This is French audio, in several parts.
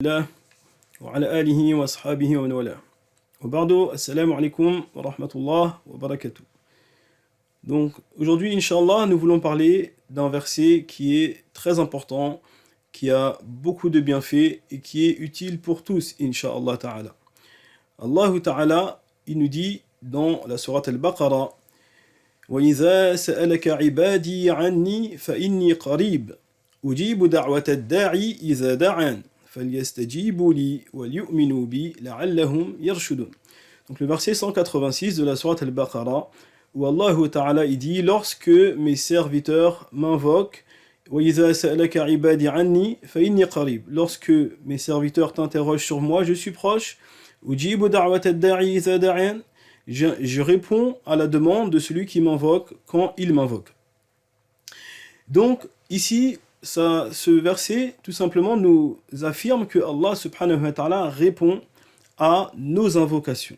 الله وعلى آله وأصحابه ومن والاه. وبعد السلام عليكم ورحمة الله وبركاته. Donc aujourd'hui, Inch'Allah, nous voulons parler d'un verset qui est très important, qui a beaucoup de bienfaits et qui est utile pour tous, Inch'Allah Ta'ala. Allah Ta'ala, il nous dit dans la sourate Al-Baqarah, وَإِذَا سَأَلَكَ عِبَادِي عَنِّي فَإِنِّي قَرِيبٌ أُجِيبُ دَعْوَةَ الدَّاعِ إِذَا دَعَانِ فَلْيَسْتَجِيبُوا لِي وَلْيُؤْمِنُوا بِي لَعَلَّهُمْ يَرْشُدُونَ. Donc le verset 186 de la sourate Al-Baqarah, où Allah Ta'ala il dit, lorsque mes serviteurs m'invoquent, وَإِذَا سَأَلَكَ عِبَادِي عَنِّي فَإِنِّي قَرِيبٌ, lorsque mes serviteurs t'interrogent sur moi, je suis proche. أُجِيبُ دَعْوَةَ الدَّاعِ إِذَا دَعَانِ, je réponds à la demande de celui qui m'invoque quand il m'invoque. Donc ici, ce verset tout simplement nous affirme que Allah subhanahu wa ta'ala répond à nos invocations.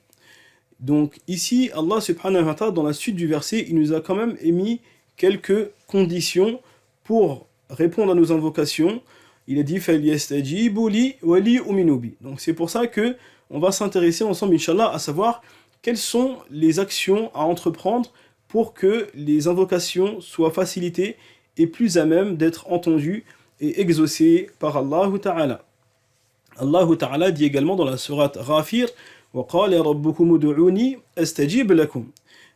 Donc ici, Allah subhanahu wa ta'ala, dans la suite du verset, il nous a quand même émis quelques conditions pour répondre à nos invocations. Il a dit فَلْيَسْتَجِيبُوا لِي وَلْيُؤْمِنُوا بِي. Donc c'est pour ça que on va s'intéresser ensemble, Inch'Allah, à savoir quelles sont les actions à entreprendre pour que les invocations soient facilitées et plus à même d'être entendues et exaucées par Allah Ta'ala. Allah Ta'ala dit également dans la sourate Ghafir, وَقَالَ رَبُّكُمُ دُعُونِي أَسْتَجِيبْ لَكُمْ.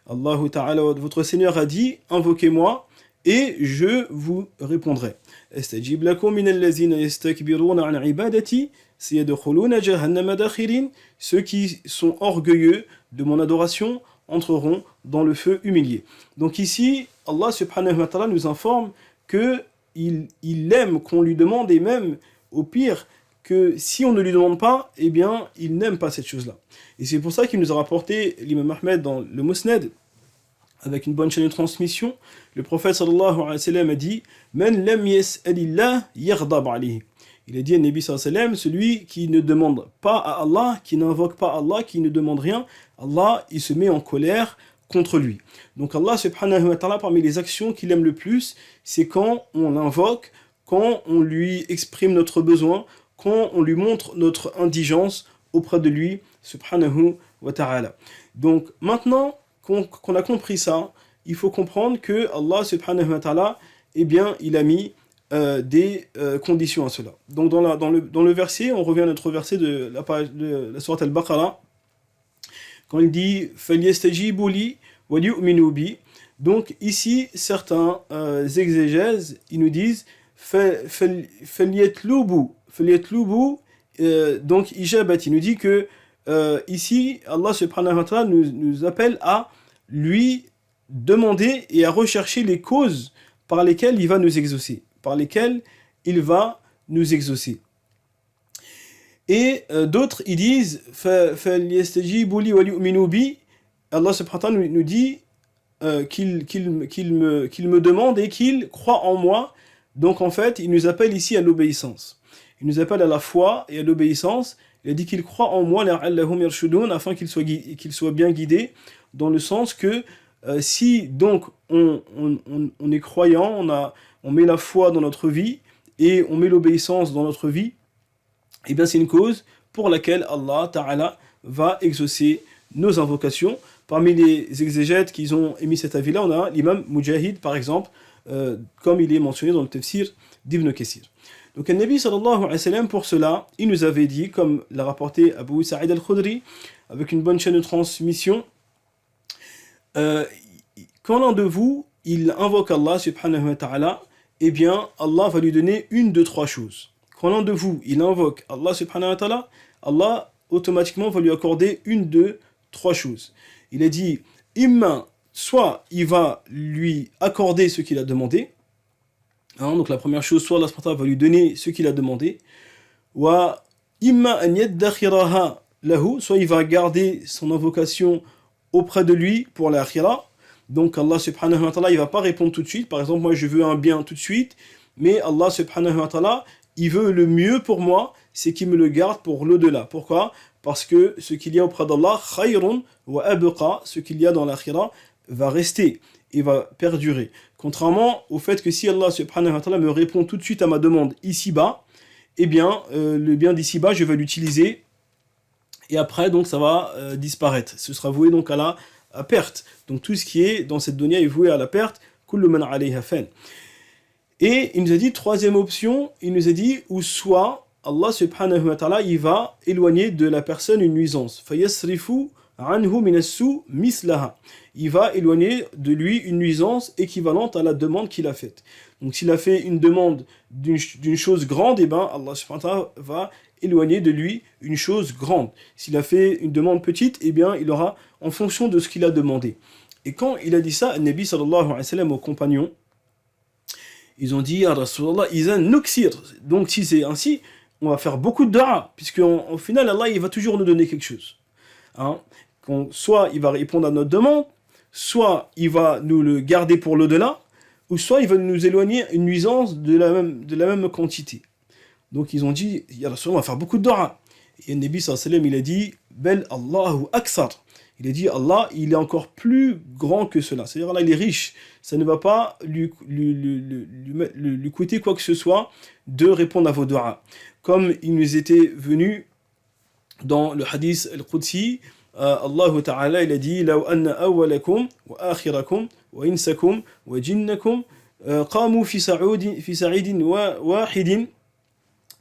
Allah Ta'ala, votre Seigneur a dit, invoquez-moi et je vous répondrai. أَسْتَجِيبْ لَكُمْ مِنَ الَّذِينَ يَسْتَكْبِرُونَ عَنْ عِبَادَتِي سَيَدْخُلُونَ جَهَنَّمَ دَاخِرِينَ. Ceux qui sont orgueilleux de mon adoration entreront dans le feu humilié. Donc ici, Allah subhanahu wa ta'ala nous informe qu'il aime qu'on lui demande, et même au pire, que si on ne lui demande pas, eh bien, il n'aime pas cette chose-là. Et c'est pour ça qu'il nous a rapporté l'imam Ahmed dans le Musnad, avec une bonne chaîne de transmission. Le prophète sallallahu alayhi wa sallam a dit « Man lam yas'alillah yaghdab alayhi » Il a dit à Nabi sallallahu alayhi wa sallam, celui qui ne demande pas à Allah, qui n'invoque pas Allah, qui ne demande rien, Allah, il se met en colère contre lui. Donc Allah subhanahu wa ta'ala, parmi les actions qu'il aime le plus, c'est quand on l'invoque, quand on lui exprime notre besoin, quand on lui montre notre indigence auprès de lui, subhanahu wa ta'ala. Donc maintenant qu'on a compris ça, il faut comprendre que Allah subhanahu wa ta'ala, eh bien, il a mis des conditions à cela. Donc dans le verset, on revient à notre verset de la sourate Al-Baqarah, quand il dit فَلْيَسْتَجِيبُوا لِي وَلْيُؤْمِنُوا بِي. Donc ici, certains exégèses, ils nous disent فَلْيَتْلُبُوا donc ijabat, il nous dit que ici, Allah subhanahu wa ta'ala nous appelle à lui demander et à rechercher les causes par lesquelles il va nous exaucer, Et d'autres, ils disent فَلْيَسْتَجِيبُوا لِي وَلْيُؤْمِنُوا بِي. Allah subhanahu wa ta'ala nous dit qu'il me demande et qu'il croit en moi. Donc en fait, il nous appelle ici à l'obéissance. Il nous appelle à la foi et à l'obéissance. Il a dit qu'il croit en moi, لَعَلَّهُمْ يَرْشُدُونَ, afin qu'il soit bien guidé, dans le sens que si donc on est croyant, on met la foi dans notre vie et on met l'obéissance dans notre vie, et bien c'est une cause pour laquelle Allah Ta'ala va exaucer nos invocations. Parmi les exégètes qui ont émis cet avis-là, on a l'imam Mujahid par exemple, comme il est mentionné dans le tafsir d'Ibn Kathir. Donc le Nabi sallallahu alayhi wa sallam, pour cela, il nous avait dit, comme l'a rapporté Abu Sa'id al-Khudri, avec une bonne chaîne de transmission, quand l'un de vous, il invoque Allah subhanahu wa ta'ala, eh bien Allah va lui donner une de trois choses. Quand l'un de vous, il invoque Allah subhanahu wa ta'ala, Allah automatiquement va lui accorder une de trois choses. Il a dit, soit il va lui accorder ce qu'il a demandé, donc la première chose, soit Allah subhanahu wa ta'ala va lui donner ce qu'il a demandé, soit il va garder son invocation auprès de lui pour l'akhira. Donc Allah subhanahu wa ta'ala, il va pas répondre tout de suite. Par exemple, moi je veux un bien tout de suite, mais Allah subhanahu wa ta'ala, il veut le mieux pour moi, c'est qu'il me le garde pour l'au-delà. Pourquoi ? Parce que ce qu'il y a auprès d'Allah, khayrun wa abqa, ce qu'il y a dans l'akhira, va rester et va perdurer. Contrairement au fait que si Allah subhanahu wa ta'ala me répond tout de suite à ma demande ici-bas, eh bien, le bien d'ici-bas, je vais l'utiliser, et après, donc, ça va disparaître. Ce sera voué donc à perte. Donc, tout ce qui est dans cette dunya est voué à la perte. Kullu man alayha fan. Et il nous a dit, troisième option, il nous a dit, ou soit Allah subhanahu wa ta'ala, il va éloigner de la personne une nuisance. Fayasrifu anhu minassu mislaha. Il va éloigner de lui une nuisance équivalente à la demande qu'il a faite. Donc s'il a fait une demande d'une chose grande, eh ben Allah subhanahu wa ta'ala va éloigner de lui une chose grande. S'il a fait une demande petite, eh bien il aura en fonction de ce qu'il a demandé. Et quand il a dit ça, le Nabi sallallahu alayhi wa sallam aux compagnons, ils ont dit, ah Rasulallah, izan nuksir. Donc si c'est ainsi, on va faire beaucoup de dua, puisqu'au final, Allah, il va toujours nous donner quelque chose. Hein? Soit il va répondre à notre demande, soit il va nous le garder pour l'au-delà, ou soit il va nous éloigner une nuisance de la même quantité. Donc ils ont dit, ya Rasulallah, on va faire beaucoup de dua. Et le Nabi sallallahu alayhi wa sallam, il a dit, bel Allahu aksar. Il a dit, Allah, il est encore plus grand que cela. C'est-à-dire, Allah, il est riche. Ça ne va pas lui coûter quoi que ce soit de répondre à vos du'as. Comme il nous était venu dans le hadith al-Qudsi, Allah Ta'ala, il a dit, لَوْ أَنَّ أَوَّلَكُمْ وَآخِرَكُمْ وَإِنسَكُمْ وَجِنَّكُمْ قَامُوا في سعيد واحد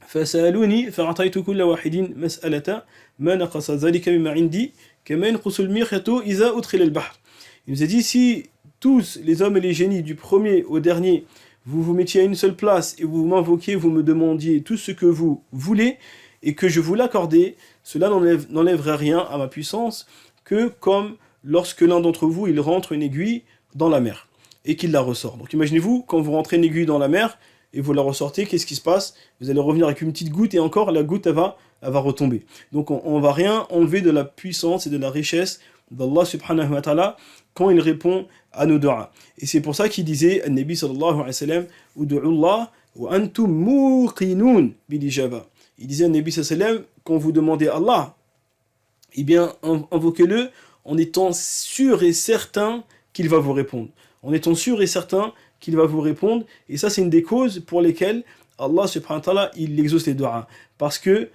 فسألوني فأعطيت كل واحد مسألة ما نقص ذلك مما عندي كما ينقص المخيط إذا أدخل البحر. Il nous a dit, si tous les hommes et les génies du premier au dernier, vous vous mettiez à une seule place et vous m'invoquiez, vous me demandiez tout ce que vous voulez et que je vous l'accordais, cela n'enlèverait rien à ma puissance que comme lorsque l'un d'entre vous, il rentre une aiguille dans la mer et qu'il la ressort. Donc imaginez-vous, quand vous rentrez une aiguille dans la mer et vous la ressortez, qu'est-ce qui se passe? Vous allez revenir avec une petite goutte et encore la goutte elle va retomber. Donc on va rien enlever de la puissance et de la richesse d'Allah subhanahu wa ta'ala quand il répond à nos du'as. Et c'est pour ça qu'il disait, An-Nabi sallallahu alayhi wa sallam, Udu'ullah wa antum muqinun bil-ijaba. Il disait, An-Nabi sallallahu alayhi wa sallam, quand vous demandez à Allah, eh bien invoquez-le en étant sûr et certain qu'il va vous répondre. En étant sûr et certain qu'il va vous répondre. Et ça, c'est une des causes pour lesquelles Allah subhanahu wa ta'ala, il exauce les du'as. Parce que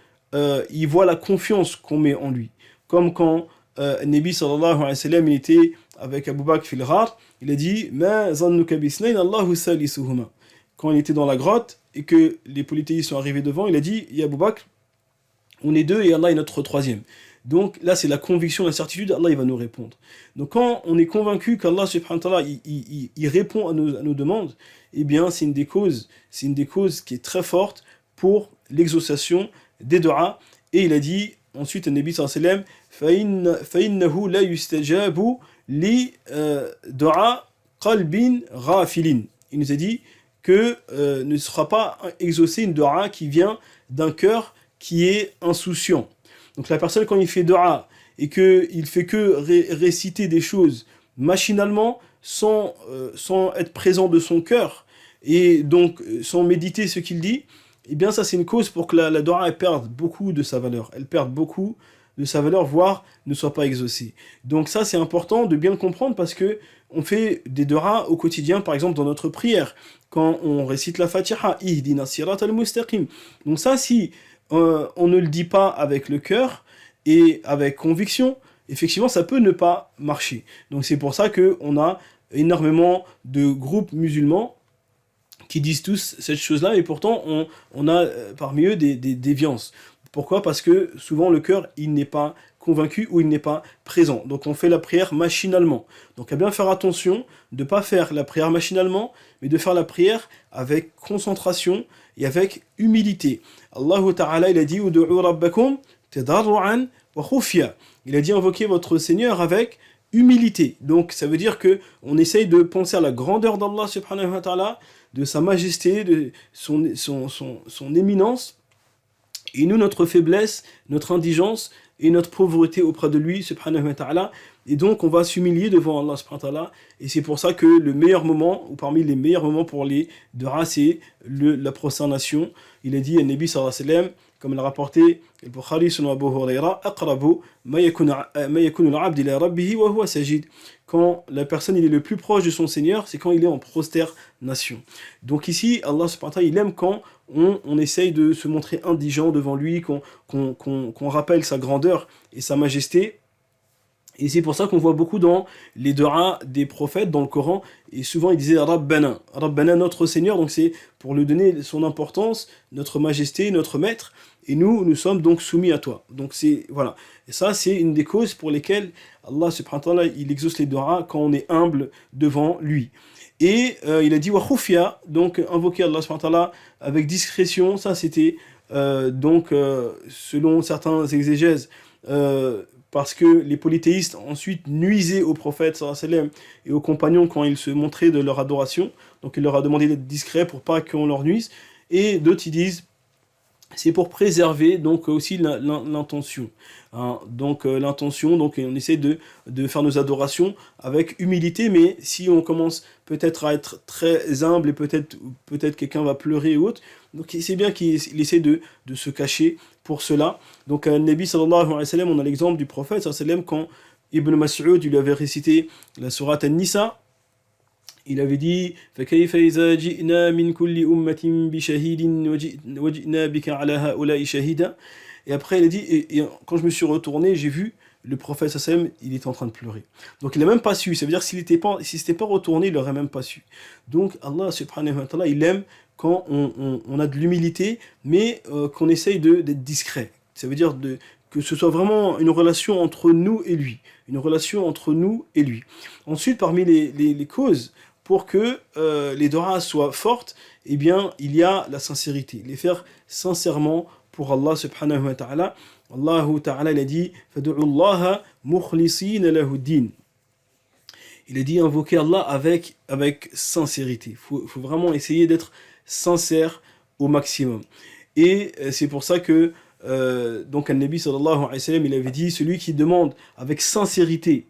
il voit la confiance qu'on met en lui. Comme quand Nabi sallallahu alayhi wa sallam, il était avec Abu Bakr fil ghar, il a dit Ma zannuka bisnayn Allahu salisuhuma. Quand il était dans la grotte et que les polythéistes sont arrivés devant, il a dit Ya Abu Bakr, on est deux et Allah est notre troisième. Donc là, c'est la conviction, la certitude, Allah il va nous répondre. Donc quand on est convaincu qu'Allah subhanahu wa ta'ala il répond à nos demandes, eh bien c'est une des causes qui est très forte pour l'exaucation des du'as. Et il a dit ensuite, le Nabi sallallahu alayhi wa sallam, فَإِنَّهُ لَا يُسْتَجَابُ لِدُعَا قَلْبٍ غَافِلٍ. Il nous a dit que ne sera pas exaucé une du'a qui vient d'un cœur qui est insouciant. Donc la personne, quand il fait du'a et qu'il fait que réciter des choses machinalement, sans être présent de son cœur, et donc sans méditer ce qu'il dit, eh bien ça c'est une cause pour que la du'a elle perde beaucoup de sa valeur. Elle perde beaucoup de sa valeur, voire ne soit pas exaucée. Donc ça c'est important de bien le comprendre parce que on fait des du'a au quotidien, par exemple dans notre prière, quand on récite la Fatiha, Ihdina siratal mustaqim. Donc ça, si on ne le dit pas avec le cœur et avec conviction, effectivement ça peut ne pas marcher. Donc c'est pour ça qu'on a énormément de groupes musulmans qui disent tous cette chose-là, et pourtant on a parmi eux des déviances. Pourquoi? Parce que souvent le cœur il n'est pas convaincu ou il n'est pas présent. Donc on fait la prière machinalement. Donc à bien faire attention de ne pas faire la prière machinalement, mais de faire la prière avec concentration et avec humilité. Allah Ta'ala il a dit Udu'u rabbakum tadarru'an wa khufya. Il a dit invoquez votre Seigneur avec humilité. Donc ça veut dire que on essaye de penser à la grandeur d'Allah subhanahu wa ta'ala, de sa majesté, de son éminence. Et nous, notre faiblesse, notre indigence et notre pauvreté auprès de lui, subhanahu wa ta'ala. Et donc, on va s'humilier devant Allah, subhanahu wa ta'ala. Et c'est pour ça que le meilleur moment, ou parmi les meilleurs moments pour les du'a, c'est la prosternation. Il a dit à Nabi sallallahu alayhi wa sallam comme l'a rapporté le Bukhari selon Abu Huraira, aqrabu ma yakunu al-'abd ila rabbih wa huwa sajid. Quand la personne il est le plus proche de son Seigneur, c'est quand il est en prosternation. Donc ici, Allah subhanahu wa ta'ala, il aime quand on essaye de se montrer indigent devant lui, qu'on rappelle sa grandeur et sa majesté. Et c'est pour ça qu'on voit beaucoup dans les du'a des prophètes dans le Coran, et souvent ils disaient Rabbana, Rabbana notre Seigneur, donc c'est pour lui donner son importance, notre majesté, notre maître, et nous sommes donc soumis à toi. Donc c'est, voilà, et ça c'est une des causes pour lesquelles Allah subhanahu wa ta'ala, il exauce les du'a quand on est humble devant lui. Et il a dit wa khufya, donc invoquer Allah subhanahu wa ta'ala avec discrétion, ça c'était selon certains exégèses, parce que les polythéistes ensuite nuisaient au prophète sallallahu alayhi wa sallam et aux compagnons quand ils se montraient de leur adoration. Donc il leur a demandé d'être discrets pour pas qu'on leur nuise. Et d'autres ils disent c'est pour préserver donc aussi l'intention. Hein. Donc l'intention, donc on essaie de faire nos adorations avec humilité, mais si on commence peut-être à être très humble et peut-être quelqu'un va pleurer ou autre, donc c'est bien qu'il essaie de se cacher pour cela. Donc Nabi sallallahu alayhi wa sallam, on a l'exemple du prophète sallallahu alayhi wa sallam quand Ibn Mas'ud lui avait récité la sourate An-Nisa. Il avait dit فَكَيْفَ إِذَا جِئْنَا مِنْ كُلِّ أُمَّةٍ بِشَهِيدٍ وَجِئْنَا بِكَ عَلَى هَؤُلَاءِ شَهِيدًا. Et après il a dit, et quand je me suis retourné, j'ai vu le prophète sallam, il était en train de pleurer. Donc il n'a même pas su, ça veut dire s'il s'était pas retourné, il n'aurait même pas su. Donc Allah subhanahu wa ta'ala, il aime quand on a de l'humilité, mais qu'on essaye d'être discret. Ça veut dire que ce soit vraiment une relation entre nous et lui. Une relation entre nous et lui. Ensuite, parmi les causes pour que les du'a soient fortes, eh bien, il y a la sincérité. Les faire sincèrement pour Allah subhanahu wa ta'ala. Allah ta'ala, il a dit « Fadu'u Allah mukhlisina lahu din » Il a dit invoquer Allah avec sincérité. Il faut vraiment essayer d'être sincère au maximum. Et c'est pour ça que donc An-Nabi sallallahu alayhi wa sallam, il avait dit celui qui demande avec sincérité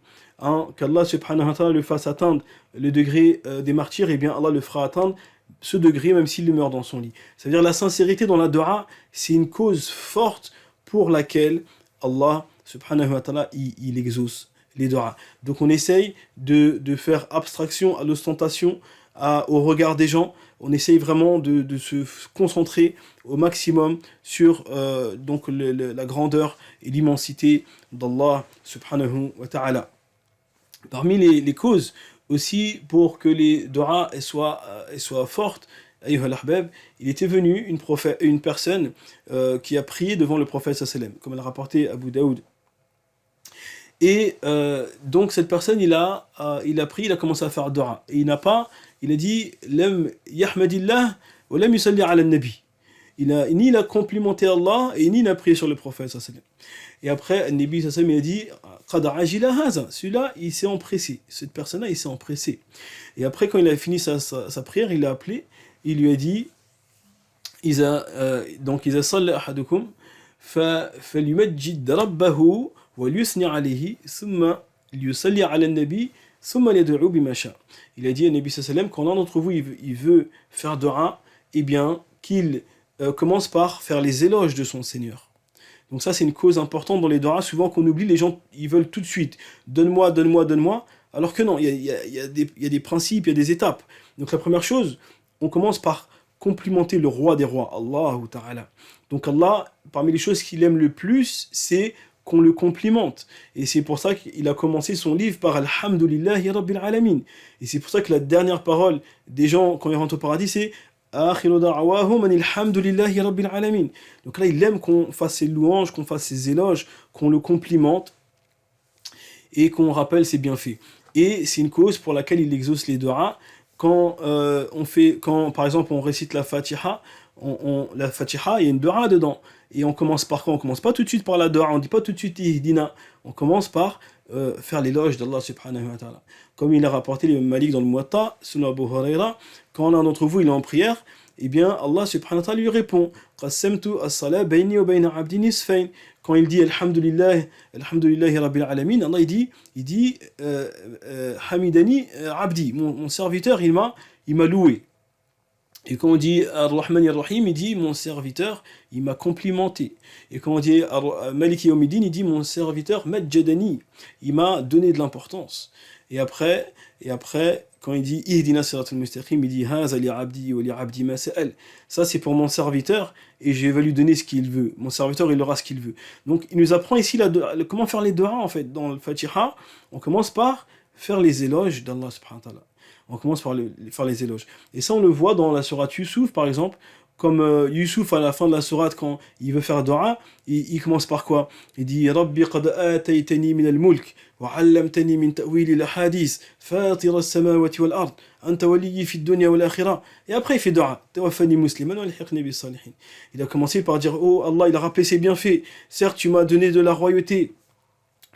qu'Allah subhanahu wa ta'ala le fasse atteindre le degré des martyrs, et bien Allah le fera atteindre ce degré même s'il meurt dans son lit. C'est-à-dire la sincérité dans la dua, c'est une cause forte pour laquelle Allah subhanahu wa ta'ala il exauce les du'a. Donc on essaye de faire abstraction à l'ostentation, au regard des gens. On essaye vraiment de se concentrer au maximum sur donc la grandeur et l'immensité d'Allah subhanahu wa ta'ala. Parmi les causes aussi pour que les du'a soient fortes, ayyuha al-ahbab, il était venu une personne qui a prié devant le prophète sallallahu alayhi wa sallam, comme l'a rapporté Abu Daoud. Et donc cette personne, il a prié, il a commencé à faire du'a. Et il a dit Lam yahmadillah wa lam yusalli ala nabi. Ni il a complimenté Allah et ni il a prié sur le prophète sallallahu alayhi wa sallam. Et après, le Nabi sallallahu alayhi wa sallam, il a dit Qad ajila haza. Celui-là, il s'est empressé. Cette personne-là, il s'est empressé. Et après, quand il a fini sa prière, il l'a appelé. Il lui a dit donc Iza salla ahadukum falyumajjid rabbahu وَلْيُثْنِ عَلَيْهِ ثُمَّ لِيُصَلِّ عَلَى النَّبِيِّ ثُمَّ لْيَدْعُوا بِمَا شَاءَ. Il a dit à Nabi sallallahu alayhi wa sallam, quand l'un d'entre vous il veut faire du'a, eh bien qu'il commence par faire les éloges de son Seigneur. Donc ça c'est une cause importante dans les du'a, souvent qu'on oublie, les gens ils veulent tout de suite donne-moi, donne-moi, donne-moi, alors que non, il y a des principes, il y a des étapes. Donc la première chose, on commence par complimenter le roi des rois, Allah Ta'ala. Donc Allah, parmi les choses qu'il aime le plus, c'est qu'on le complimente. Et c'est pour ça qu'il a commencé son livre par Alhamdulillahi Rabbil Alamin. Et c'est pour ça que la dernière parole des gens quand ils rentrent au paradis, c'est Akhiru da'wahum anil hamdulillahi Rabbil Alamin. Donc là, il aime qu'on fasse ses louanges, qu'on fasse ses éloges, qu'on le complimente et qu'on rappelle ses bienfaits. Et c'est une cause pour laquelle il exauce les du'a. Quand par exemple on récite la Fatiha, la Fatiha, il y a une du'a dedans. Et on commence par quoi? On commence pas tout de suite par la du'a, on dit pas tout de suite Ihdina. On commence par faire l'éloge d'Allah subhanahu wa ta'ala. Comme il a rapporté l'imam Malik dans le Muwatta, selon Abu Huraira, quand l'un d'entre vous il est en prière, eh bien Allah subhanahu wa ta'ala lui répond Qassamtu as-salat bayni wa bayna abdi nisfayn. Quand il dit Alhamdulillahi Rabbil Alamin, Allah il dit Hamidani abdi, mon serviteur il m'a loué. Et quand on dit Ar-Rahman Ar-Rahim, il dit mon serviteur, il m'a complimenté. Et quand on dit Maliki Yawmiddin, il dit mon serviteur Majjadani, il m'a donné de l'importance. Et après, quand il dit Ihdina siratal mustaqim, il dit Haza li abdi wa li abdi ma sa'al. Ça c'est pour mon serviteur et je vais lui donner ce qu'il veut. Mon serviteur, il aura ce qu'il veut. Donc il nous apprend ici comment faire les doigts en fait. Dans le Fatiha, on commence par faire les éloges d'Allah subhanahu wa ta'ala. On commence par faire les éloges. Et ça, on le voit dans la sourate Yusuf, par exemple, comme Yusuf, à la fin de la sourate, quand il veut faire dua, il commence par quoi? Il dit Rabbi qad ataytani min al-mulk, wa 'allamtani min ta'wil al-ahadith, fatir as-samawati wal-ard, anta waliyyi fi ad-dunya wal-akhirah. Et après, il fait dua. Tawaffani musliman wa alhiqni bis salihin. Il a commencé par dire oh Allah, il a rappelé ses bienfaits. Certes, tu m'as donné de la royauté.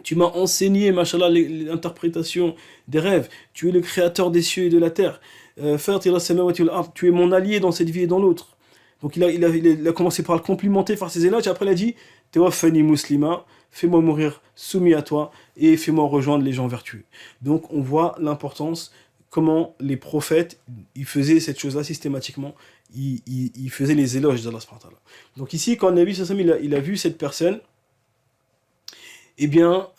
Tu m'as enseigné, machallah, l'interprétation des rêves. Tu es le créateur des cieux et de la terre. Tu es mon allié dans cette vie et dans l'autre. Donc il a commencé par le complimenter, faire ses éloges. Après il a dit Tawaffani muslima, fais-moi mourir soumis à toi et fais-moi rejoindre les gens vertueux. Donc on voit l'importance, comment les prophètes ils faisaient cette chose-là systématiquement. Ils faisaient les éloges d'Allah subhanahu wa ta'ala. Donc ici, quand Nabi sallallahu alayhi wa sallam il a vu cette personne, eh bien,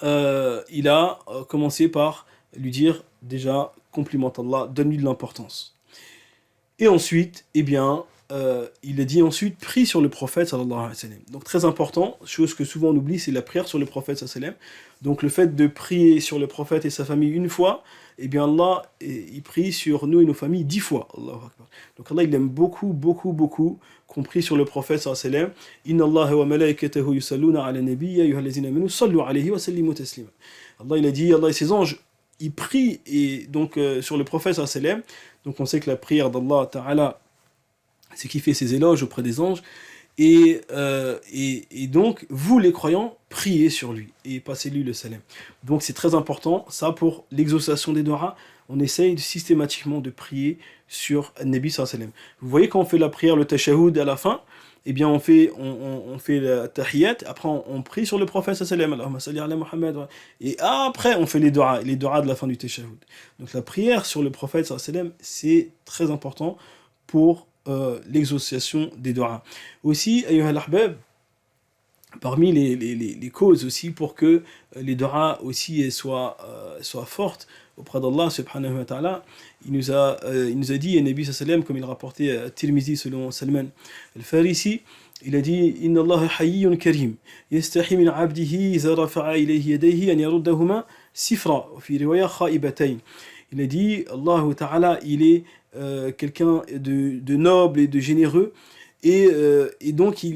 il a commencé par lui dire, déjà, complimente Allah, donne-lui de l'importance. Et ensuite, eh bien, il a dit ensuite, prie sur le prophète, sallallahu alayhi wa sallam. Donc, très important, chose que souvent on oublie, c'est la prière sur le prophète, sallallahu alayhi wa sallam. Donc, le fait de prier sur le prophète et sa famille une fois, eh bien, Allah, il prie sur nous et nos familles 10 fois. Allahu Akbar. Donc, Allah, il aime beaucoup, beaucoup, beaucoup qu'on prie sur le prophète, sallallahu alayhi wa sallam. Inna Allah wa malaikatahu yusalluna ala nabiyya ayyuhallazina amanu sallu alayhi wa sallimu taslima. Allah, il a dit, Allah et ses anges, ils prient et donc, sur le prophète, sallallahu alayhi wa sallam. Donc, on sait que la prière d'Allah Ta'ala, c'est qui fait ses éloges auprès des anges. Et donc, vous les croyants, priez sur lui et passez-lui le salam. Donc c'est très important, ça pour l'exaucation des doigts, on essaye systématiquement de prier sur Nabi sallallahu alayhi wa sallam. Vous voyez quand on fait la prière, le tashahoud à la fin, eh bien on fait la tahiyyat, après on prie sur le prophète sallallahu alayhi wa sallam, Allahumma salli ala Muhammad, et après on fait les doigts de la fin du tashahoud. Donc la prière sur le prophète sallallahu alayhi wa sallam, c'est très important pour l'exaucation des doigts. Aussi, ayyuha al-ahbab, parmi les causes aussi pour que les doigts aussi soient fortes auprès d'Allah subhanahu wa ta'ala, il nous a dit, et Nabi sallam, comme il rapportait à Tirmizi selon Salman al-Farisi, il a dit Inna Allah hayyun karim yastahi min abdihi idha rafa'a ilayhi yadayhi an yaruddahuma sifra wa fi riwaya kha'ibatayn. Il a dit Allah ta'ala, il est quelqu'un de noble et de généreux, et donc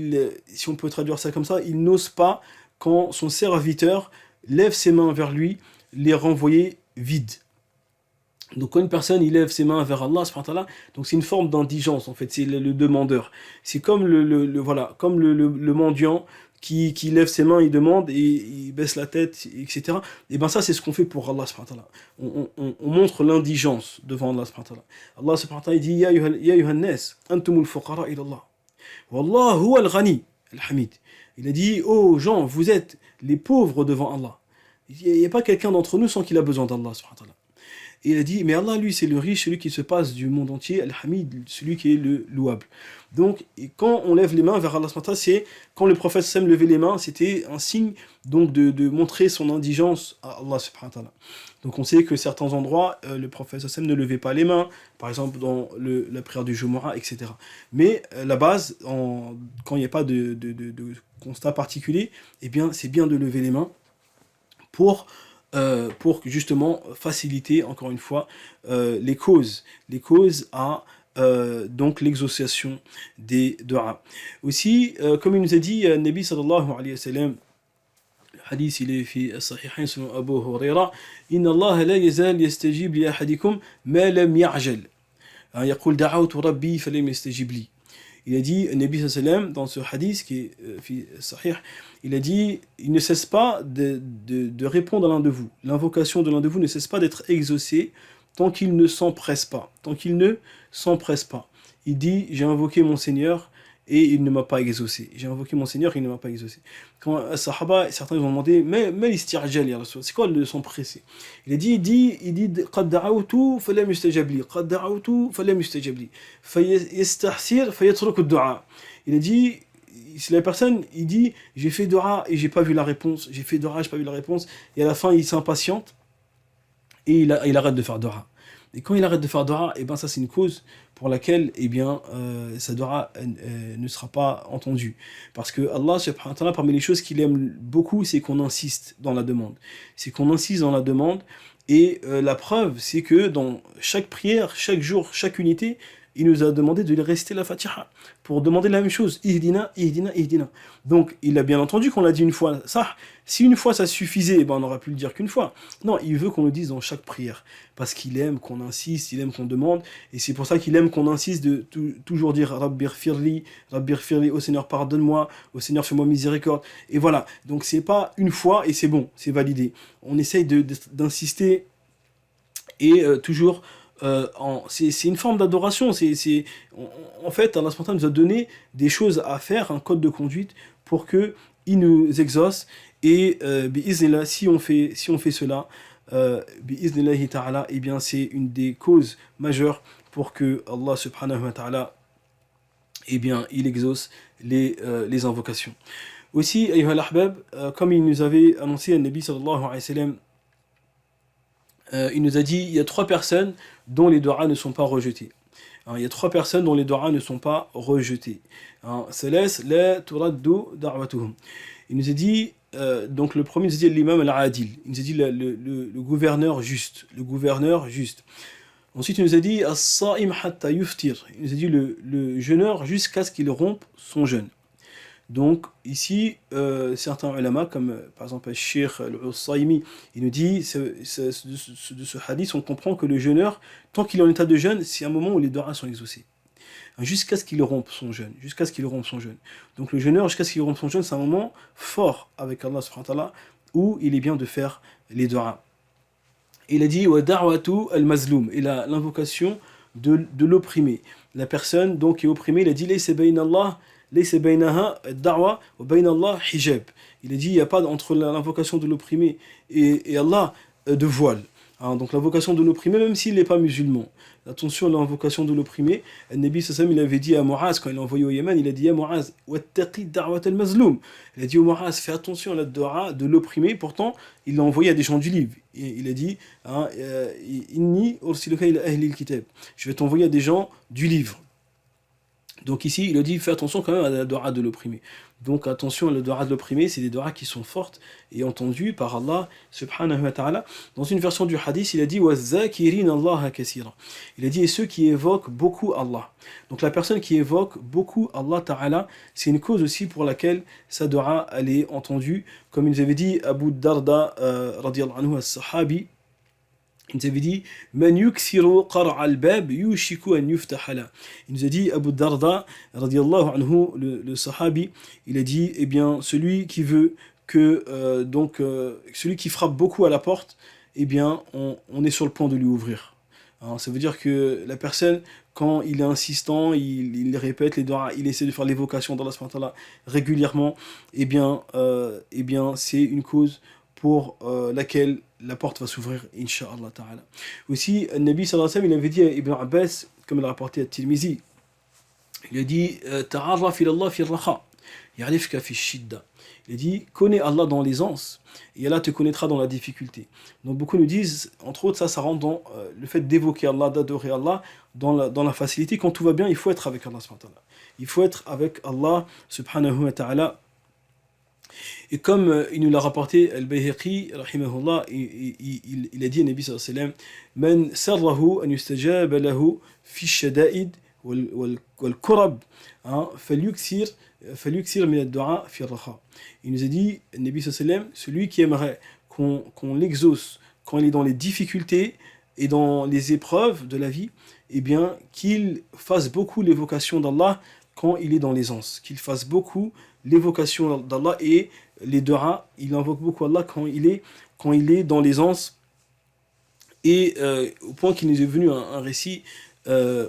si on peut traduire ça comme ça, il n'ose pas, quand son serviteur lève ses mains vers lui, les renvoyer vides. Donc quand une personne il lève ses mains vers Allah subhanahu wa ta'ala, donc c'est une forme d'indigence en fait, c'est le demandeur. C'est comme comme le mendiant qui lève ses mains, il demande et il baisse la tête, etc. Et bien ça c'est ce qu'on fait pour Allah subhanahu wa ta'ala. On montre l'indigence devant Allah subhanahu wa ta'ala. Allah subhanahu wa ta'ala dit Ya ayyuhan nas, antumul fuqara ila Allah. Wallah huwa al-ghani al-hamid. Il a dit oh gens, vous êtes les pauvres devant Allah. Il n'y a pas quelqu'un d'entre nous sans qu'il a besoin d'Allah subhanahu wa ta'ala. Et il a dit, mais Allah, lui, c'est le riche, celui qui se passe du monde entier, Al-Hamid, celui qui est le louable. Donc, et quand on lève les mains vers Allah, c'est quand le prophète Sam levait les mains, c'était un signe donc de montrer son indigence à Allah subhanahu wa ta'ala. Donc, on sait que certains endroits, le prophète Sam ne levait pas les mains, par exemple dans la prière du Jumu'ah, etc. Mais la base, quand il n'y a pas de constat particulier, eh bien, c'est bien de lever les mains pour justement faciliter, encore une fois, les causes à donc l'exaucation des doigts. Aussi, comme il nous a dit, Nabi sallallahu alayhi wa sallam, le hadith il est في الصحيحين selon Abu Huraira, إن الله لا يزال يستجيب لأحدكم ما لم يعجل. يقول دعوت ربي فلم يستجب لي. Il a dit, Nabi sallallahu alayhi wa sallam, dans ce hadith qui est sahih, il a dit, il ne cesse pas de répondre à l'un de vous. L'invocation de l'un de vous ne cesse pas d'être exaucée tant qu'il ne s'empresse pas. Il dit, j'ai invoqué mon Seigneur et il ne m'a pas exaucé. J'ai invoqué mon Seigneur, il ne m'a pas exaucé. Quand les Sahaba, certains ils ont demandé, mais l'istirjal, ya Rasul, c'est quoi le son pressé? Il dit, قد دعوت فلم يستجب لي, قد دعوت فلم يستجب لي, فيستحسر فيترك الدعاء. Il a dit, si la personne, il dit, j'ai fait dua et j'ai pas vu la réponse, j'ai fait dua, j'ai pas vu la réponse, et à la fin il s'impatiente et il arrête de faire dua. Et quand il arrête de faire dua, et ben ça c'est une cause pour laquelle eh bien, sa dua ne sera pas entendue. Parce que Allah subhanahu wa ta'ala, parmi les choses qu'il aime beaucoup, c'est qu'on insiste dans la demande. C'est qu'on insiste dans la demande, et la preuve, c'est que dans chaque prière, chaque jour, chaque unité, il nous a demandé de rester la Fatiha pour demander la même chose. Ihdina, ihdina, ihdina. Donc, il a bien entendu qu'on l'a dit une fois. Ça, si une fois ça suffisait, eh ben, on aurait pu le dire qu'une fois. Non, il veut qu'on le dise dans chaque prière. Parce qu'il aime qu'on insiste, il aime qu'on demande. Et c'est pour ça qu'il aime qu'on insiste de toujours dire Rabbir firli, au Seigneur pardonne-moi, au Seigneur fais-moi miséricorde. Et voilà. Donc, c'est pas une fois et c'est bon, c'est validé. On essaye d'insister et toujours. C'est une forme d'adoration. En fait, Allah subhanahu nous a donné des choses à faire, un code de conduite pour que il nous exauce. Et bi'iznillah, si on fait cela, bi'iznillahi ta'ala, eh bien c'est une des causes majeures pour que Allah subhanahu wa ta'ala, eh bien, il exauce les invocations. Aussi, ayyuha al-ahbab, comme il nous avait annoncé, le Nabi sallallahu alayhi wa sallam, il nous a dit, il y a 3 personnes dont les du'as ne sont pas rejetés. Il y a 3 personnes dont les du'as ne sont pas rejetés. Salas la turaddu da'watuhum. Il nous a dit, donc le premier, il nous a dit l'imam al-adil. Il nous a dit le gouverneur juste. Le gouverneur juste. Ensuite, il nous a dit as-sa'im hatta yuftir. Il nous a dit le jeûneur jusqu'à ce qu'il rompe son jeûne. Donc ici, certains ulama, comme par exemple le Cheikh al-Usaymi, il nous dit, de ce hadith, on comprend que le jeûneur, tant qu'il est en état de jeûne, c'est un moment où les du'as sont exaucés. Jusqu'à ce qu'il rompe son jeûne. Jusqu'à ce qu'il rompe son jeûne. Donc le jeûneur, jusqu'à ce qu'il rompe son jeûne, c'est un moment fort avec Allah subhanahu wa ta'ala, où il est bien de faire les du'as. Il a dit, wa da'watu al-mazloum, et l'invocation de l'opprimé. La personne donc qui est opprimée, il a dit, laysa bayna Allah laysa baynaha ad-da'wa wa bayna Allah hijab. Il a dit, il n'y a pas entre l'invocation de l'opprimé et Allah de voile. Donc l'invocation de l'opprimé, même s'il n'est pas musulman. Attention à l'invocation de l'opprimé. Le Nabi sallam, il avait dit à Mu'az, quand il l'a envoyé au Yémen, il a dit à Mu'az, wattaqi da'wat al-mazloum. Il a dit au Mu'az, fais attention à la dua de l'opprimé. Pourtant, il l'a envoyé à des gens du livre. Et il a dit, inni ursiluka ila ahli al-kitab. Je vais t'envoyer à des gens du livre. Donc ici, il a dit, fais attention quand même à la dua de l'opprimé. Donc attention à la dua de l'opprimé, c'est des duas qui sont fortes et entendues par Allah subhanahu wa ta'ala. Dans une version du hadith, il a dit, وَالذَّاكِرِينَ اللَّهَ كَثِيرًا. Il a dit, et ceux qui évoquent beaucoup Allah. Donc la personne qui évoque beaucoup Allah ta'ala, c'est une cause aussi pour laquelle sa dua, elle est entendue. Comme il nous avait dit Abu Darda, radiyallahu anhu, as-sahabi, il nous avait dit Man yuksiru qara' al-bab yushiku an yuftaha la. Il nous a dit Abu Darda radiyallahu anhu, le sahabi, il a dit eh bien celui qui veut que celui qui frappe beaucoup à la porte, eh bien on est sur le point de lui ouvrir. Alors, ça veut dire que la personne, quand il est insistant, il répète les doigts, il essaie de faire l'évocation d'Allah subhanahu wa ta'ala régulièrement, eh bien c'est une cause pour laquelle la porte va s'ouvrir, incha'Allah ta'ala. Aussi, le Nabi sallallahu alayhi wa sallam, il avait dit à Ibn Abbas, comme il a rapporté à Tirmizi, il a dit ta'arraf ila Allah fi ar-raha, ya'rifka fi shidda. Il a dit connais Allah dans l'aisance et Allah te connaîtra dans la difficulté. Donc beaucoup nous disent, entre autres, ça rentre dans le fait d'évoquer Allah, d'adorer Allah dans la facilité. Quand tout va bien, il faut être avec Allah subhanahu wa ta'ala. Il faut être avec Allah subhanahu wa ta'ala. Et comme il nous l'a rapporté Al-Bayhaqi, rahimahullah, il a dit à Nabi sallallahu alayhi wa sallam, Man sarrahu an yustajaba lahu fi shada'id wal kurab, falyuksir min ad-du'a fi ar-raha. Il nous a dit, Nabi sallallahu alayhi wa sallam, celui qui aimerait qu'on l'exauce quand il est dans les difficultés et dans les épreuves de la vie, eh bien qu'il fasse beaucoup l'évocation d'Allah quand il est dans l'aisance, qu'il fasse beaucoup l'évocation d'Allah et les du'a, il invoque beaucoup Allah quand il est dans l'aisance, et au point qu'il nous est venu un récit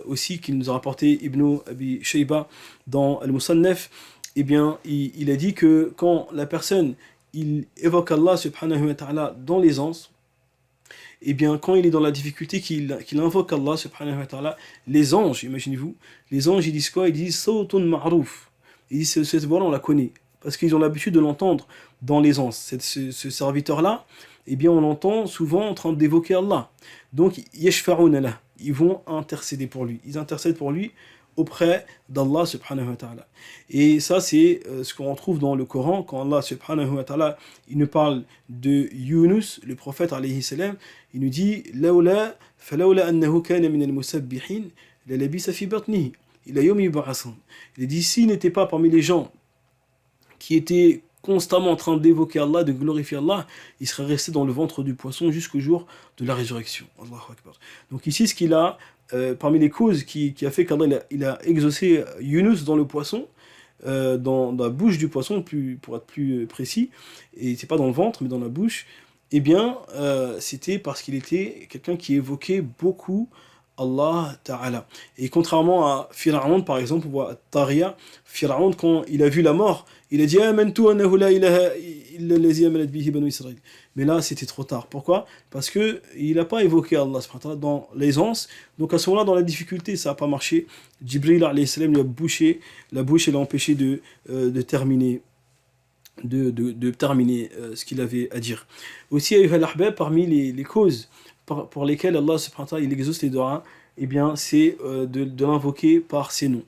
aussi qu'il nous a rapporté Ibn Abi Shayba dans Al-Musannaf, eh bien, il a dit que quand la personne il évoque Allah subhanahu wa ta'ala dans l'aisance, eh bien, quand il est dans la difficulté, qu'il invoque Allah subhanahu wa ta'ala, les anges, imaginez-vous, les anges, ils disent quoi? Ils disent Sawtun ma'rouf. Ils disent cette voix-là, on la connaît. Parce qu'ils ont l'habitude de l'entendre dans l'aisance. Ce serviteur-là, eh bien, on l'entend souvent en train d'évoquer Allah. Donc, yashfa'una lah. Ils vont intercéder pour lui. Ils intercèdent pour lui auprès d'Allah subhanahu wa ta'ala. Et ça, c'est ce qu'on retrouve dans le Coran, quand Allah subhanahu wa ta'ala, il nous parle de Yunus, le prophète alayhi salam, il nous dit Lawla, falawla annahu kana min al-musabbihin, la labisa fi batnihi, ila yawmi yub'athun. Il dit, s'il n'était pas parmi les gens qui étaient constamment en train d'évoquer Allah, de glorifier Allah, il serait resté dans le ventre du poisson jusqu'au jour de la résurrection. Allahu Akbar. Donc ici, ce qu'il a, parmi les causes qui a fait qu'Allah il a exaucé Yunus dans le poisson, dans la bouche du poisson, pour être plus précis, et c'est pas dans le ventre, mais dans la bouche, eh bien, c'était parce qu'il était quelqu'un qui évoquait beaucoup Allah Ta'ala. Et contrairement à Pharaon, par exemple, on voit Tariya, Pharaon, quand il a vu la mort, il a dit Amantu annahu la ilaha illa allazi amanat bihi banu Israël. Mais là, c'était trop tard. Pourquoi? Parce qu'il n'a pas évoqué Allah dans l'aisance. Donc à ce moment-là, dans la difficulté, ça n'a pas marché. Jibril alayhi salam lui a bouché la bouche et l'a empêché de terminer. De terminer ce qu'il avait à dire. Aussi, parmi les causes pour lesquelles Allah subhanahu wa ta'ala il exauce les doigts, eh bien c'est de l'invoquer par ses noms.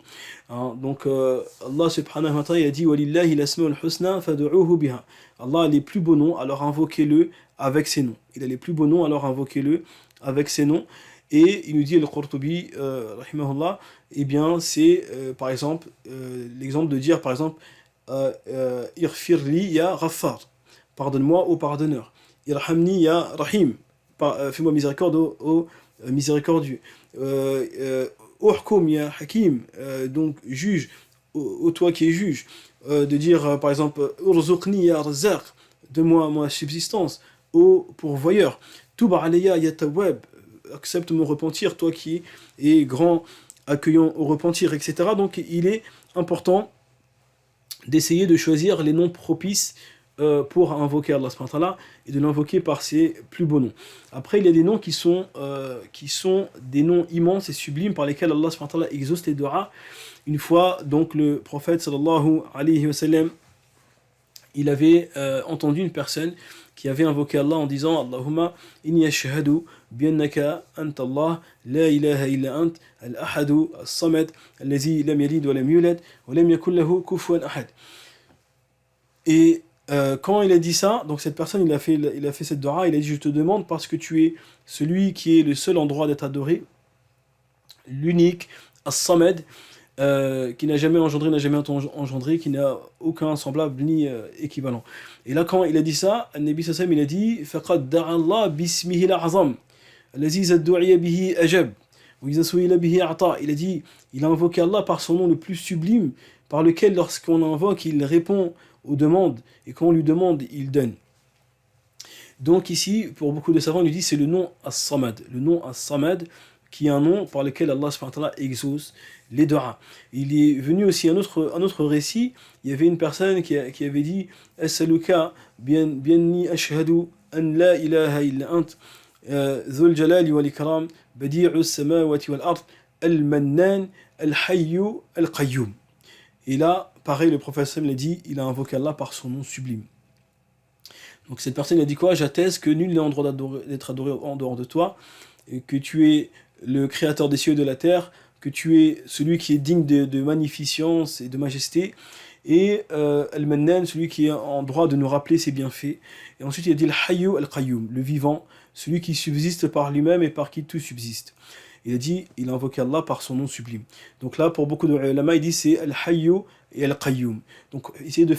Hein, donc Allah subhanahu wa ta'ala il a dit Walillahi l'asmaul husna fad'uhu biha. Allah a les plus beaux noms, alors invoquez-le avec ses noms. Il a les plus beaux noms, alors invoquez-le avec ses noms. Et il nous dit Al-Qurtubi rahimahullah, eh bien c'est par exemple l'exemple de dire par exemple Irfirli ya Ghaffar, pardonne-moi au pardonneur. Irhamni ya Rahim, fais-moi miséricorde au miséricordieux. Uhkum ya Hakim, donc juge, au toi qui es juge. De dire par exemple Urzuqni ya Razzaq, donne-moi ma subsistance, au pourvoyeur. Tuba alayya ya Tawwab, accepte mon repentir, toi qui es grand, accueillant au repentir, etc. Donc il est important d'essayer de choisir les noms propices pour invoquer Allah subhanahu wa ta'ala et de l'invoquer par ses plus beaux noms. Après, il y a des noms qui sont des noms immenses et sublimes par lesquels Allah subhanahu wa ta'ala exauce les du'as. Une fois, donc, le prophète sallallahu alayhi wa sallam, il avait entendu une personne qui avait invoqué Allah en disant Allahumma inni ashhadu biannaka anta Allah la ilaha illa ant al-ahadu as-samad allazi lam yalid wa lam yulad wa lam yakul lahu kufuwan ahad. Et quand il a dit ça, donc cette personne il a fait cette dua, il a dit je te demande parce que tu es celui qui est le seul en droit d'être adoré, l'unique, as-samad, qui n'a jamais engendré, qui n'a aucun semblable ni équivalent. Et là, quand il a dit ça, Nabi Sassam, il a dit فَقَدْ دَعَ اللَّهِ بِاسْمِهِ الْعَظَمِ الَّذِي إِذَا دُعِيَ بِهِ أَجَبَ وَإِذَا سُئِلَ بِهِ أَعْطَى. Il a dit, il a invoqué Allah par son nom le plus sublime, par lequel, lorsqu'on invoque, il répond aux demandes, et quand on lui demande, il donne. Donc ici, pour beaucoup de savants, il dit c'est le nom As-Samad. Le nom As-Samad, qui est un nom par lequel Allah subhanahu wa ta'ala exauce les du'as. Il est venu aussi un autre récit, il y avait une personne qui avait dit As-saluka bianni ashhadu an la ilaha illa ant dhul jalali wal ikram badi'u as-samawati wal ard al-mannan al-hayyu al-qayyum. Et là, pareil, le prophète sallam l'a dit, il a invoqué Allah par son nom sublime. Donc cette personne a dit quoi? J'atteste que nul n'est en droit d'être adoré en dehors de toi, et que tu es le créateur des cieux et de la terre, que tu es celui qui est digne de magnificence et de majesté, et Al-Mannan, celui qui est en droit de nous rappeler ses bienfaits. Et ensuite il a dit Al-Hayyu Al-Qayyum, le vivant, celui qui subsiste par lui-même et par qui tout subsiste. Il a dit, il a invoqué Allah par son nom sublime. Donc là, pour beaucoup de ulama, il dit c'est Al-Hayyu et Al-Qayyum. Donc essayez de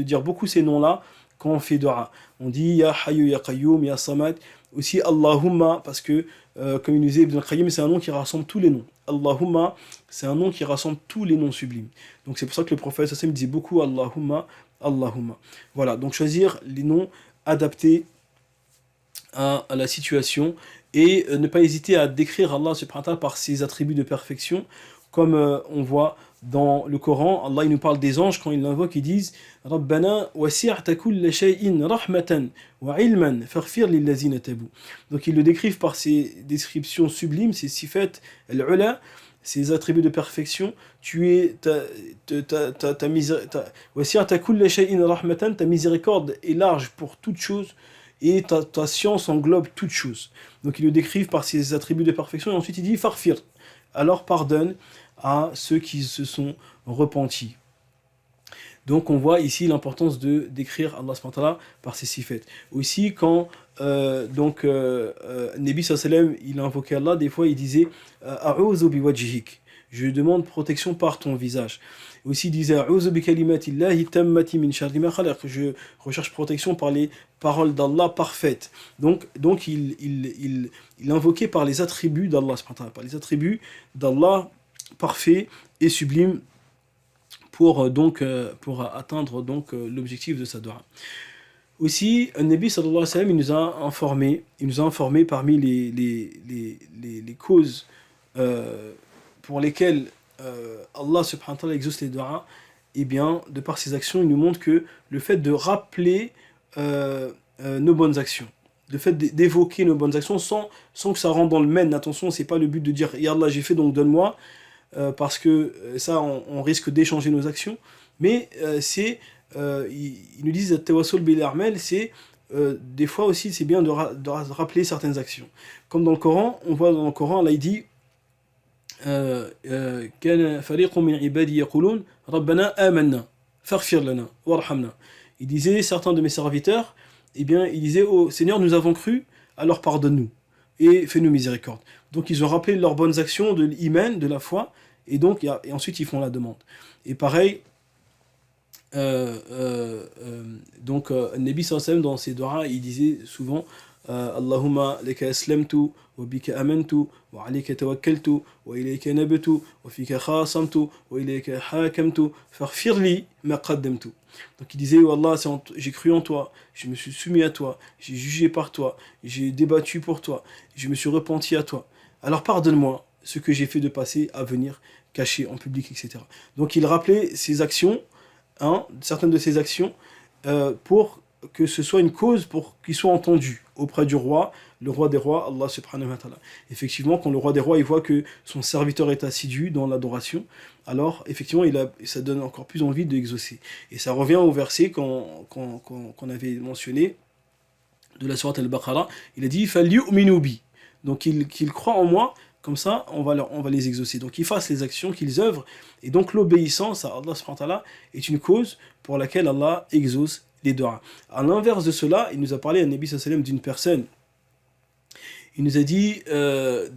dire beaucoup ces noms-là quand on fait dua. On dit Ya Hayyu Ya Qayyum Ya Samad. Aussi Allahumma, parce que comme il nous disait Ibn al-Qayyim, c'est un nom qui rassemble tous les noms. Allahumma, c'est un nom qui rassemble tous les noms sublimes. Donc c'est pour ça que le prophète sallallahu alayhi wa sallam disait beaucoup Allahumma, Allahumma. Voilà, donc choisir les noms adaptés à la situation et ne pas hésiter à décrire Allah subhanahu wa ta'ala par ses attributs de perfection, comme on voit dans le Coran. Allah il nous parle des anges quand ils l'invoquent, ils disent Rabbana wasi'ta kulla shay'in rahmatan wa ilman faghfir lillazina tabu. Donc ils le décrivent par ces descriptions sublimes, ces sifat al-ula, ces attributs de perfection. Wasi'ta kulla shay'in rahmatan, ta miséricorde est large pour toute chose et ta science englobe toute chose. Donc ils le décrivent par ces attributs de perfection et ensuite il dit faghfir, alors pardonne à ceux qui se sont repentis. Donc on voit ici l'importance de décrire Allah subhanahu wa ta'ala par ses sifat. Aussi quand Nabi sallam il invoquait Allah, des fois il disait A'udhu biwajhik, je demande protection par ton visage. Aussi il disait A'udhu bi kalimatillahi tammati min sharri ma khalaq, je recherche protection par les paroles d'Allah parfaites. Donc il invoquait par les attributs d'Allah subhanahu wa ta'ala, par les attributs d'Allah parfait et sublime pour atteindre l'objectif de sa dua. Aussi, un Nabi sallallahu alayhi wa sallam, il nous a informé parmi les causes pour lesquelles Allah subhanahu wa ta'ala exauce les du'as, et bien, de par ses actions, il nous montre que le fait de rappeler nos bonnes actions, le fait d'évoquer nos bonnes actions sans que ça rentre dans le men, attention, c'est pas le but de dire Ya Allah j'ai fait donc donne-moi, parce que ça on risque d'échanger nos actions, mais ils nous disent tawassul bil a'mal, c'est des fois aussi c'est bien de rappeler certaines actions, comme dans le Coran. On voit dans le Coran là il dit كان فريق من عبادي يقولون ربنا آمنا فاغفر لنا وارحمنا. Il disait, certains de mes serviteurs, eh bien, ils disaient, oh Seigneur, nous avons cru, alors pardonne-nous et fais-nous miséricorde. Donc ils ont rappelé leurs bonnes actions de l'iman, de la foi, et ensuite ils font la demande. Et pareil, Nabi sallam dans ses du'as, il disait souvent Allahumma laka aslamtu wa bika amantu wa alayka tawakkaltu wa ilayka nabtu wa fika khasamtu wa ilayka hakamtu faghfir li ma qaddamtu. Donc il disait oh Allah, j'ai cru en toi, je me suis soumis à toi, j'ai jugé par toi, j'ai débattu pour toi, je me suis repenti à toi. Alors pardonne-moi ce que j'ai fait de passé, à venir, caché en public, etc. Donc il rappelait ses actions, certaines de ses actions, pour que ce soit une cause pour qu'il soit entendu auprès du roi, le roi des rois, Allah subhanahu wa ta'ala. Effectivement, quand le roi des rois il voit que son serviteur est assidu dans l'adoration, alors effectivement ça donne encore plus envie d'exaucer. Et ça revient au verset qu'on avait mentionné de la sourate Al-Baqarah. Il a dit فَلْيُؤْمِنُوا بِي, donc qu'ils croient en moi, comme ça on va les exaucer. Donc qu'ils fassent les actions, qu'ils œuvrent, et donc l'obéissance à Allah subhanahu wa ta'ala est une cause pour laquelle Allah exauce les du'as. À l'inverse de cela, il nous a parlé à Nabi sallallahu alayhi wa sallam d'une personne. Il nous a dit,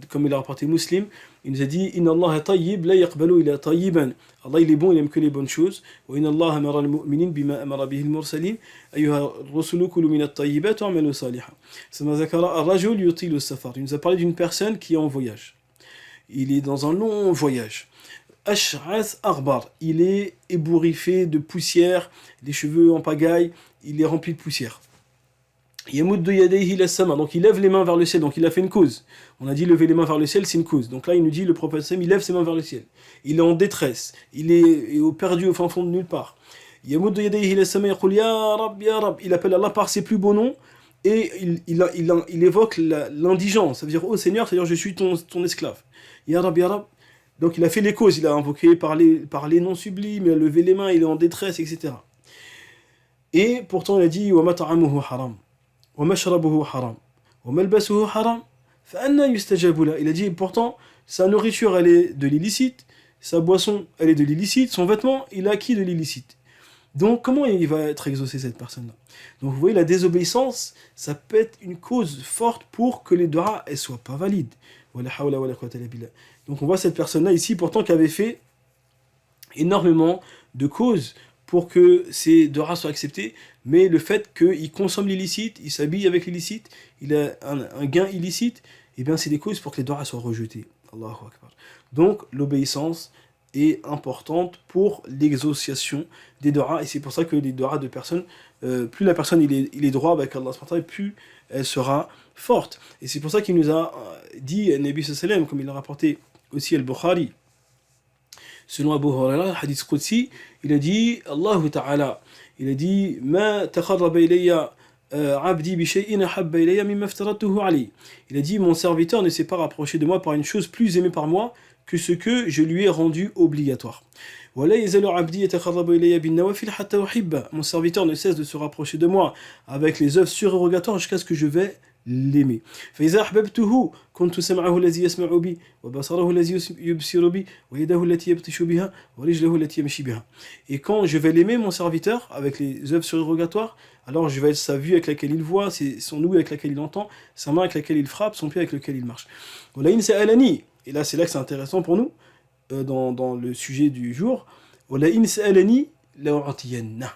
comme il a rapporté Muslim, il nous a dit Inna Allah tayyib la yaqbalu illa tayyiban. Allah il est bon, il aime que les bonnes choses. Wa inna Allah amara al-mu'minin bima amara bihi al-mursalin ayyuha ar-rusulu kulu min at-tayyibat wa'malu salihan. Sama zakara ar-rajul yutilu as-safar. Il nous a parlé d'une personne qui est en voyage. Il est dans un long voyage. Ash'ath Arbar, il est ébouriffé de poussière, les cheveux en pagaille, il est rempli de poussière. Yamuddu yadayhi ila sama, donc il lève les mains vers le ciel, donc il a fait une cause. On a dit lever les mains vers le ciel, c'est une cause. Donc là il nous dit, le prophète Sam, il lève ses mains vers le ciel. Il est en détresse, il est perdu au fin fond de nulle part. Yamuddu yadayhi ila sama yaqul ya Rab, ya Rab, il appelle Allah par ses plus beaux noms, et il évoque l'indigence, ça veut dire, oh Seigneur, c'est-à-dire je suis ton esclave. Ya Rab, ya Rab. Donc il a fait les causes, il a invoqué par les noms sublimes, il a levé les mains, il est en détresse, etc. Et pourtant il a dit وَمَا طَعَمُهُ حَرَامٌ وَمَا شَرَبُهُ حَرَامٌ وَمَا لْبَسُهُ حَرَامٌ فَأَنَّى يُسْتَجَابُ لَهُ. Il a dit pourtant sa nourriture elle est de l'illicite, sa boisson elle est de l'illicite, son vêtement il a acquis de l'illicite. Donc comment il va être exaucé cette personne-là? Donc vous voyez, la désobéissance ça peut être une cause forte pour que les du'as ne soient pas valides. Donc on voit cette personne-là ici, pourtant qui avait fait énormément de causes pour que ces du'as soient acceptés, mais le fait qu'il consomme l'illicite, il s'habille avec l'illicite, il a un gain illicite, et bien c'est des causes pour que les du'as soient rejetés. Allahu Akbar. Donc l'obéissance est importante pour l'exauciation des doigts. Et c'est pour ça que les doigts de personnes, plus la personne il est droit avec Allah subhanahu wa ta'ala, plus elle sera forte. Et c'est pour ça qu'il nous a dit, Nabi sallam, comme il l'a rapporté aussi al-Bukhari, selon Abu Huraira, hadith Qudsi, il a dit, Allah Ta'ala, il a dit, Ma taqarraba ilayya abdi bi shay'in ahabba ilayya mimma aftaratuhu alayhi. Il a dit, mon serviteur ne s'est pas rapproché de moi par une chose plus aimée par moi que ce que je lui ai rendu obligatoire. Wa la yazalu abdi yataqarrabu ilayya bin nawafil hatta uhibba. Mon serviteur ne cesse de se rapprocher de moi avec les œuvres surérogatoires jusqu'à ce que je vais l'aimer. فإذا أحببته كنت سمعه الذي يسمع به وبصره الذي يبصر به ويده التي يبطش بها ورجله التي يمشي بها. Et quand je vais l'aimer, mon serviteur, avec les œuvres surérogatoires, alors je vais être sa vue avec laquelle il voit, son ouïe avec laquelle il entend, sa main avec laquelle il frappe, son pied avec lequel il marche. ولئن سألني, et là c'est là que c'est intéressant pour nous, dans le sujet du jour, ولئن سألني لأعطينه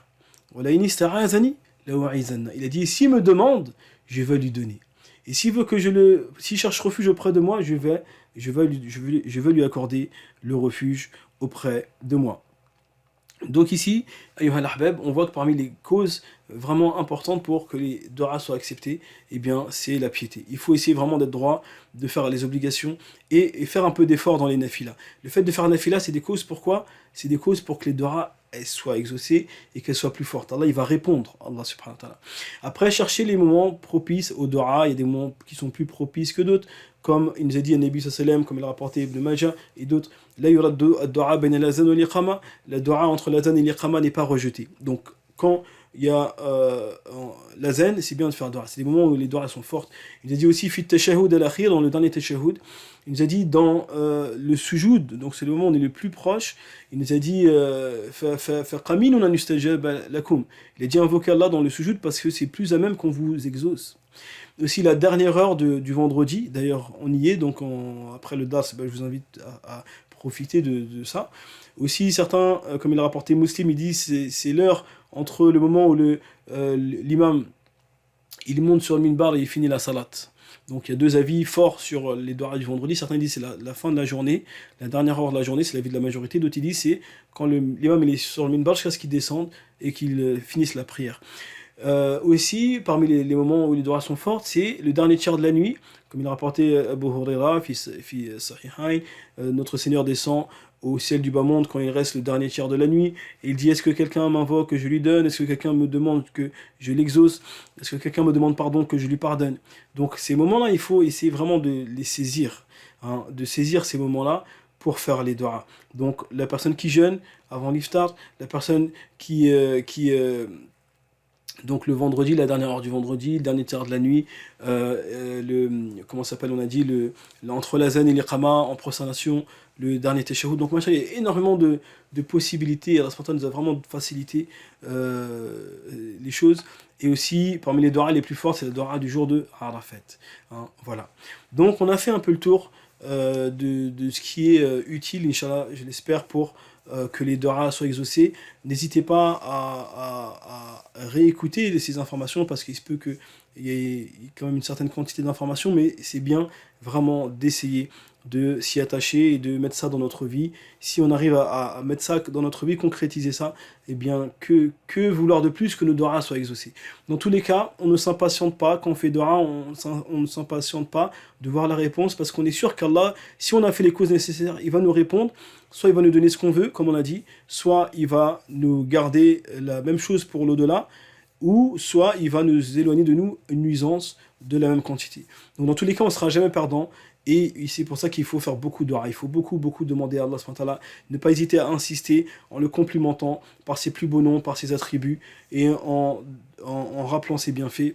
ولئن استعاذني لأعيذنه. Il a dit, s'il me demande, je vais lui donner. Et s'il veut que s'il cherche refuge auprès de moi, je vais lui accorder le refuge auprès de moi. Donc ici, ayyuha al-ahbab, on voit que parmi les causes vraiment importantes pour que les doigts soient acceptés, eh bien, c'est la piété. Il faut essayer vraiment d'être droit, de faire les obligations et faire un peu d'effort dans les nafilas. Le fait de faire nafila, c'est des causes pourquoi ? C'est des causes pour que les doigts soient exaucées et qu'elles soient plus fortes. Allah, il va répondre, Allah subhanahu wa ta'ala. Après, chercher les moments propices aux doigts, il y a des moments qui sont plus propices que d'autres, comme il nous a dit à Nabi sallam, comme il a rapporté Ibn Majah et d'autres, la yuraddu ad-du'a bayna l'azan wa l'iqama, la du'a entre l'azan et l'iqama n'est pas rejetée. Donc quand il y a l'azan, c'est bien de faire do'a. C'est des moments où les doigts sont fortes. Il nous a dit aussi fit tashahhud al-akhir, dans le dernier tashahhud. Il nous a dit dans le sujoud, donc c'est le moment où on est le plus proche, il nous a dit faqaminun an yustajab lakum. Il a dit invoquez Allah dans le sujoud parce que c'est plus à même qu'on vous exauce. Aussi la dernière heure du vendredi, d'ailleurs on y est, donc après le dars, je vous invite à profiter de ça. Aussi certains, comme il a rapporté Muslim, il dit c'est l'heure entre le moment où l'imam il monte sur le minbar et il finit la salat. Donc il y a deux avis forts sur les doigts du vendredi. Certains disent c'est la fin de la journée, la dernière heure de la journée, c'est l'avis de la majorité. D'autres disent c'est quand l'imam il est sur le minbar jusqu'à ce qu'il descende et qu'il finisse la prière. Aussi, parmi les moments où les doigts sont fortes, c'est le dernier tiers de la nuit, comme il a rapporté Abu Huraira, fi Sahihain, notre Seigneur descend au ciel du bas monde quand il reste le dernier tiers de la nuit, et il dit est-ce que quelqu'un m'invoque que je lui donne, est-ce que quelqu'un me demande que je l'exauce, est-ce que quelqu'un me demande pardon que je lui pardonne. Donc ces moments-là, il faut essayer vraiment de les saisir, de saisir ces moments-là pour faire les doigts. Donc la personne qui jeûne avant l'iftar, la personne donc le vendredi, la dernière heure du vendredi, le dernier tiers de la nuit, comment s'appelle, on a dit, entre l'azan et l'iqama, en prosternation, le dernier tashahhud. Donc machin, il y a énormément de possibilités. Allah nous a vraiment facilité les choses. Et aussi, parmi les doigts les plus fortes, c'est la doigt du jour de Arafat. Voilà. Donc on a fait un peu le tour de ce qui est utile, Inch'Allah, je l'espère, pour que les doigts soient exaucés. N'hésitez pas à réécouter ces informations parce qu'il se peut qu'il y ait quand même une certaine quantité d'informations, mais c'est bien vraiment d'essayer de s'y attacher et de mettre ça dans notre vie. Si on arrive à mettre ça dans notre vie, concrétiser ça, eh bien, que vouloir de plus que nos doigts soient exaucés. Dans tous les cas, on ne s'impatiente pas. Quand on fait doigts, on ne s'impatiente pas de voir la réponse parce qu'on est sûr qu'Allah, si on a fait les causes nécessaires, il va nous répondre. Soit il va nous donner ce qu'on veut, comme on a dit, soit il va nous garder la même chose pour l'au-delà, ou soit il va nous éloigner de nous une nuisance de la même quantité. Donc dans tous les cas, on ne sera jamais perdant. Et c'est pour ça qu'il faut faire beaucoup de doigts. Il faut beaucoup demander à Allah subhanahu wa ta'ala. Ne pas hésiter à insister en le complimentant par ses plus beaux noms, par ses attributs, et en rappelant ses bienfaits.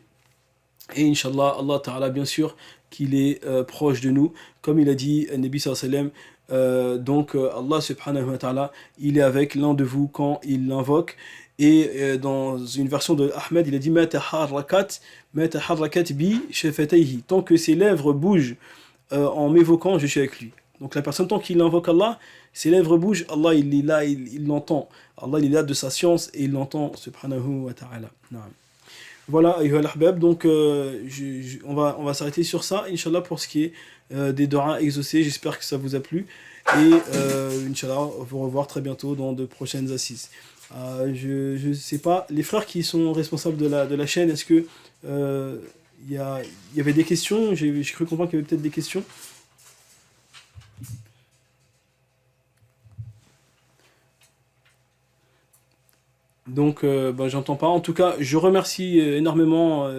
Et Inch'Allah, Allah ta'ala, bien sûr, qu'il est proche de nous. Comme il a dit, Nabi sallallahu alayhi wa sallam, donc Allah subhanahu wa ta'ala, il est avec l'un de vous quand il l'invoque. Et dans une version de Ahmed, il a dit ma taharrakat bi shafatayhi. Tant que ses lèvres bougent en m'évoquant, je suis avec lui. Donc la personne, tant qu'il invoque Allah, ses lèvres bougent, Allah il est là, il l'entend. Allah il est là de sa science et il l'entend, subhanahu wa ta'ala. Voilà, ayyuha al-ahbab, donc on va s'arrêter sur ça, Inch'Allah, pour ce qui est des doigts exaucés. J'espère que ça vous a plu. Et Inch'Allah, vous revoir très bientôt dans de prochaines assises. Je sais pas, les frères qui sont responsables de la chaîne, est-ce que euh, il y avait des questions? J'ai cru comprendre qu'il y avait peut-être des questions. Donc, bah, j'entends pas. En tout cas, je remercie énormément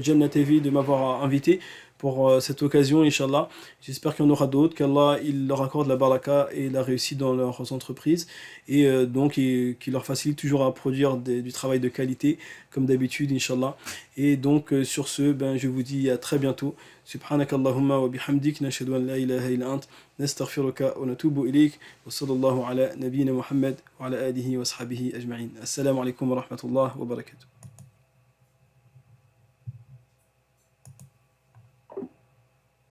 Jannah TV de m'avoir invité pour cette occasion, Inch'Allah. J'espère qu'il y en aura d'autres, qu'Allah il leur accorde la baraka et la réussite dans leurs entreprises et qu'il leur facilite toujours à produire du travail de qualité, comme d'habitude, Inch'Allah. Et donc, sur ce, ben, je vous dis à très bientôt. Subhanakallahumma wa bihamdik, nashhadu an la ilaha illa ant, nastaghfiruka wa natubu ilayk. وصلى الله على نبينا محمد وعلى آله وصحبه أجمعين. السلام عليكم ورحمة الله وبركاته.